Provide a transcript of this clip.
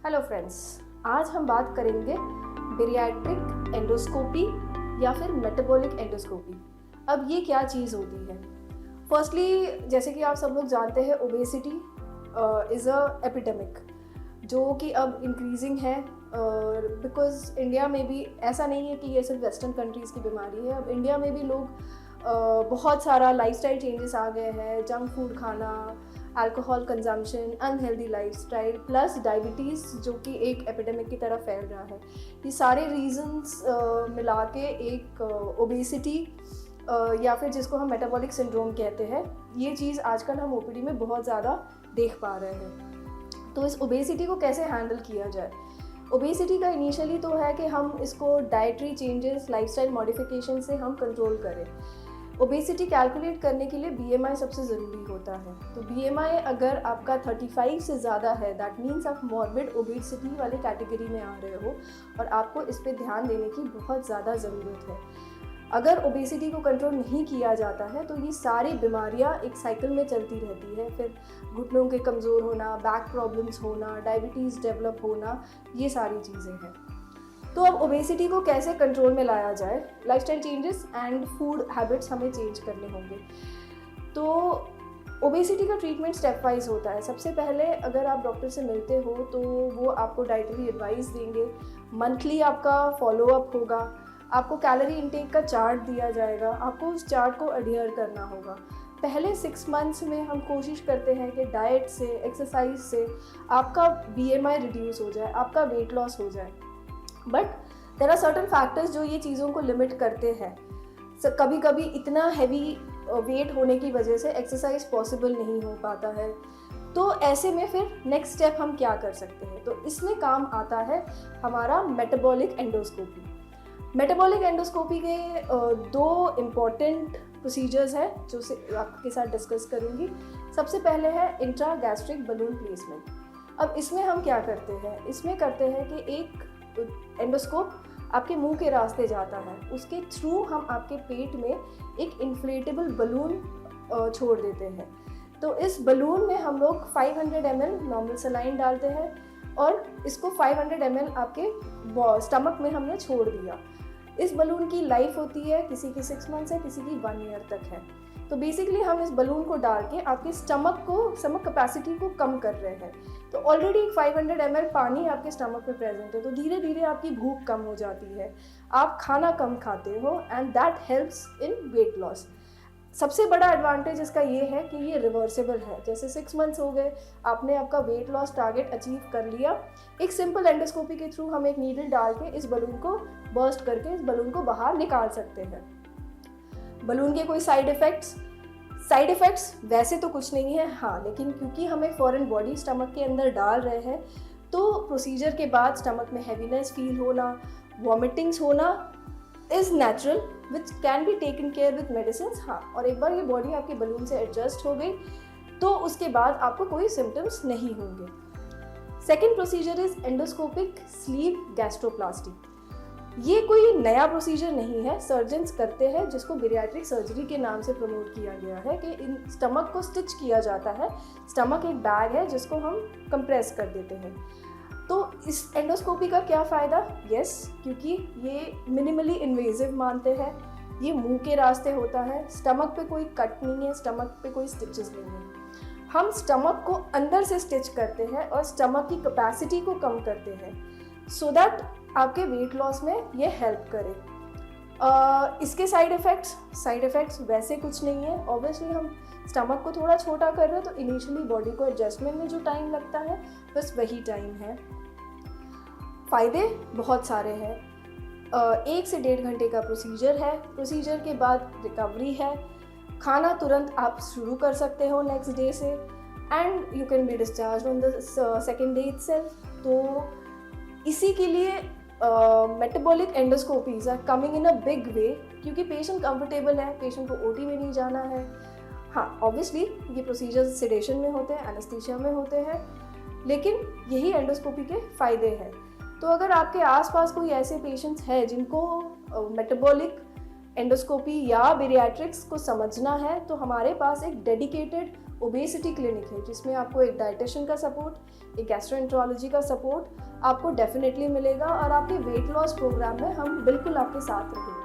Hello friends, आज हम बात करेंगे बेरियाट्रिक एंडोस्कोपी या फिर मेटाबॉलिक एंडोस्कोपी। अब ये क्या चीज़ होती है? फर्स्टली, जैसे कि आप सब लोग जानते हैं, ओबेसिटी इज़ अ एपिडेमिक जो कि अब इंक्रीजिंग है। बिकॉज इंडिया में भी ऐसा नहीं है कि ये सिर्फ वेस्टर्न कंट्रीज़ की बीमारी है। अब इंडिया में भी लोग बहुत सारा लाइफस्टाइल चेंजेस आ गए हैं। जंक फूड खाना, alcohol consumption, unhealthy lifestyle plus diabetes जो कि एक एपिडेमिक की तरह फैल रहा है। ये सारे रीजंस मिला के एक ओबेसिटी या फिर जिसको हम मेटाबॉलिक सिंड्रोम कहते हैं, ये चीज़ आजकल हम ओपीडी में बहुत ज़्यादा देख पा रहे हैं। तो इस ओबेसिटी को कैसे हैंडल किया जाए? ओबेसिटी का इनिशियली तो है कि हम इसको डाइटरी चेंजेस, लाइफस्टाइल मॉडिफिकेशन से हम कंट्रोल करें। ओबेसिटी कैलकुलेट करने के लिए बीएमआई सबसे ज़रूरी होता है। तो बीएमआई अगर आपका 35 से ज़्यादा है, दैट मीन्स आप मॉर्बिड ओबेसिटी वाले कैटेगरी में आ रहे हो और आपको इस पे ध्यान देने की बहुत ज़्यादा ज़रूरत है। अगर ओबेसिटी को कंट्रोल नहीं किया जाता है तो ये सारी बीमारियां एक साइकिल में चलती रहती है। फिर घुटनों के कमज़ोर होना, बैक प्रॉब्लम्स होना, डायबिटीज़ डेवलप होना, ये सारी चीज़ें हैं। तो अब ओबेसिटी को कैसे कंट्रोल में लाया जाए? Lifestyle changes and food habits हमें चेंज करने होंगे। तो ओबेसिटी का ट्रीटमेंट स्टेप वाइज होता है। सबसे पहले अगर आप डॉक्टर से मिलते हो तो वो आपको डाइटरी एडवाइस देंगे। मंथली आपका फॉलोअप होगा। आपको कैलोरी इंटेक का चार्ट दिया जाएगा। आपको उस चार्ट को अडियर करना होगा। पहले 6 मंथ्स में हम कोशिश करते हैं कि डाइट से, एक्सरसाइज से आपका बीएमआई रिड्यूस हो जाए, आपका वेट लॉस हो जाए। But there are certain factors जो ये चीज़ों को लिमिट करते हैं। कभी कभी इतना हैवी वेट होने की वजह से एक्सरसाइज पॉसिबल नहीं हो पाता है। तो ऐसे में फिर नेक्स्ट स्टेप हम क्या कर सकते हैं? तो इसमें काम आता है हमारा मेटाबॉलिक एंडोस्कोपी। मेटाबॉलिक एंडोस्कोपी के 2 इम्पॉर्टेंट प्रोसीजर्स हैं जो से आपके साथ डिस्कस करूँगी। सबसे पहले है इंट्रा गैस्ट्रिक बलून प्लेसमेंट। अब इसमें हम क्या करते हैं? इसमें करते हैं कि एक एंडोस्कोप आपके मुंह के रास्ते जाता है, उसके थ्रू हम आपके पेट में एक इन्फ्लेटेबल बलून छोड़ देते हैं। तो इस बलून में हम लोग 500 ml नॉर्मल सलाइन डालते हैं और इसको 500 ml आपके स्टमक में हमने छोड़ दिया। इस बलून की लाइफ होती है, किसी की 6 मंथ्स है, किसी की 1 ईयर तक है। तो बेसिकली हम इस बलून को डाल के आपके स्टमक कैपेसिटी को कम कर रहे हैं। तो ऑलरेडी 500 ml पानी आपके स्टमक में प्रेजेंट है, तो धीरे धीरे आपकी भूख कम हो जाती है, आप खाना कम खाते हो and that helps in weight loss. सबसे बड़ा एडवांटेज इसका ये है कि ये रिवर्सेबल है। जैसे 6 मंथ्स हो गए, आपने आपका वेट लॉस टारगेट अचीव कर लिया, एक सिंपल एंडोस्कोपी के थ्रू हम एक नीडल डाल के इस बलून को बर्स्ट करके इस बलून को बाहर निकाल सकते हैं। बलून के कोई साइड इफ़ेक्ट्स वैसे तो कुछ नहीं है, हाँ, लेकिन क्योंकि हमें फॉरेन बॉडी स्टमक के अंदर डाल रहे हैं तो प्रोसीजर के बाद स्टमक में हैवीनेस फील होना, वॉमिटिंग्स होना is natural which can be taken care with medicine. हाँ, और एक बार ये बॉडी आपकी बलून से एडजस्ट हो गई तो उसके बाद आपको कोई सिम्टम्स नहीं होंगे। Second procedure is endoscopic sleeve gastroplasty. ये कोई नया प्रोसीजर नहीं है, सर्जन्स करते हैं, जिसको बेरियाट्रिक सर्जरी के नाम से प्रमोट किया गया है कि इन स्टमक को स्टिच किया जाता है। स्टमक एक बैग है जिसको हम कंप्रेस कर देते हैं। तो इस एंडोस्कोपी का क्या फ़ायदा? क्योंकि ये मिनिमली इन्वेजिव मानते हैं, ये मुंह के रास्ते होता है, स्टमक पे कोई कट नहीं है, स्टमक पे कोई स्टिचेस नहीं है। हम स्टमक को अंदर से स्टिच करते हैं और स्टमक की कैपेसिटी को कम करते हैं सो दैट आपके वेट लॉस में ये हेल्प करे। इसके साइड इफ़ेक्ट्स वैसे कुछ नहीं है। ऑब्वियसली हम स्टमक को थोड़ा छोटा कर रहे हैं तो इनिशियली बॉडी को एडजस्टमेंट में जो टाइम लगता है बस वही टाइम है। फ़ायदे बहुत सारे हैं। 1 से 1.5 घंटे का प्रोसीजर है। प्रोसीजर के बाद रिकवरी है। खाना तुरंत आप शुरू कर सकते हो नेक्स्ट डे से and you can be discharge on the second day itself. तो इसी के लिए metabolic endoscopies are coming in a big way, क्योंकि पेशेंट कंफर्टेबल है, पेशेंट को ओटी में नहीं जाना है। हाँ, ऑब्वियसली ये प्रोसीजर्स सेडेशन में होते हैं, एनेस्थीसिया में होते हैं, लेकिन यही एंडोस्कोपी के फ़ायदे हैं। तो अगर आपके आसपास कोई ऐसे पेशेंट्स हैं जिनको मेटाबॉलिक एंडोस्कोपी या बेरियाट्रिक्स को समझना है तो हमारे पास एक डेडिकेटेड ओबेसिटी क्लिनिक है जिसमें आपको एक डाइटिशियन का सपोर्ट, एक गैस्ट्रोएंटरोलॉजी का सपोर्ट आपको डेफिनेटली मिलेगा और आपके वेट लॉस प्रोग्राम में हम बिल्कुल आपके साथ रहेंगे।